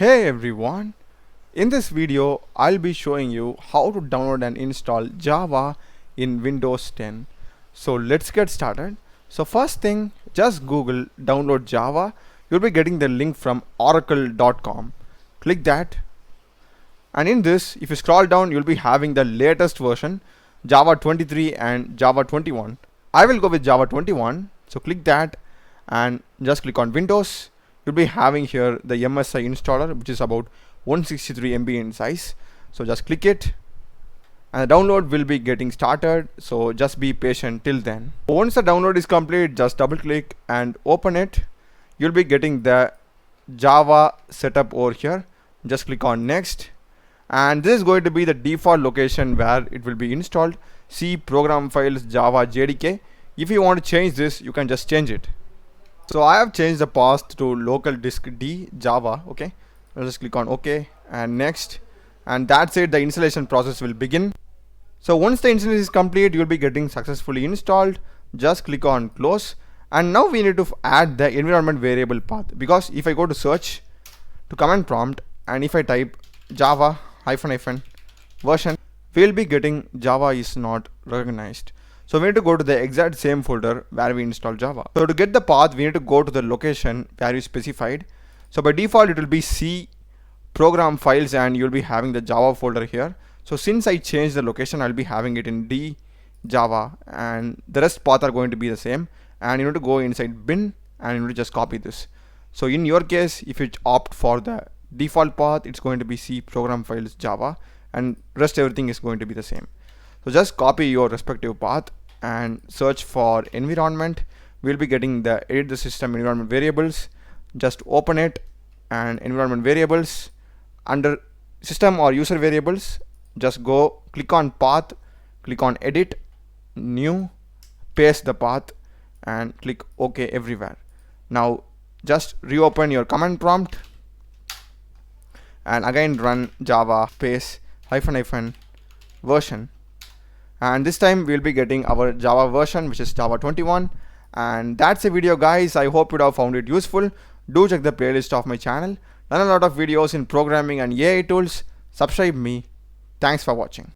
Hey everyone, in this video I'll be showing you how to download and install Java in Windows 10. So let's get started. So first thing, just Google download Java. You'll be getting the link from oracle.com. Click that, and in this, if you scroll down, you'll be having the latest version, Java 23 and Java 21. I will go with Java 21, so click that and just click on Windows. You'll be having here the MSI installer, which is about 163 MB in size. So just click it and the download will be getting started, so just be patient till then. Once the download is complete, just double click and open it. You'll be getting the Java setup over here. Just click on next, and this is going to be the default location where it will be installed. See program files Java JDK. If you want to change this, you can just change it. So I have changed the path to local disk D Java. Okay, I'll just click on OK and next, and that's it. The installation process will begin. So once the installation is complete, you'll be getting successfully installed. Just click on close, and now we need to add the environment variable path, because if I go to search to command prompt and if I type Java version, we'll be getting Java is not recognized. So we need to go to the exact same folder where we installed Java. So to get the path, we need to go to the location where you specified. So by default, it will be C program files, and you'll be having the Java folder here. So since I changed the location, I'll be having it in D Java, and the rest path are going to be the same. And you need to go inside bin and you need to just copy this. So in your case, if you opt for the default path, it's going to be C program files Java, and rest everything is going to be the same. So just copy your respective path and search for environment. We'll be getting the edit the system environment variables. Just open it, and environment variables under system or user variables, just go click on path, click on edit, new, paste the path and click OK everywhere. Now just reopen your command prompt and again run Java space -- version, and this time we'll be getting our Java version, which is Java 21. And that's the video, guys. I hope you have found it useful. Do check the playlist of my channel. Done a lot of videos in programming and AI tools. Subscribe me. Thanks for watching.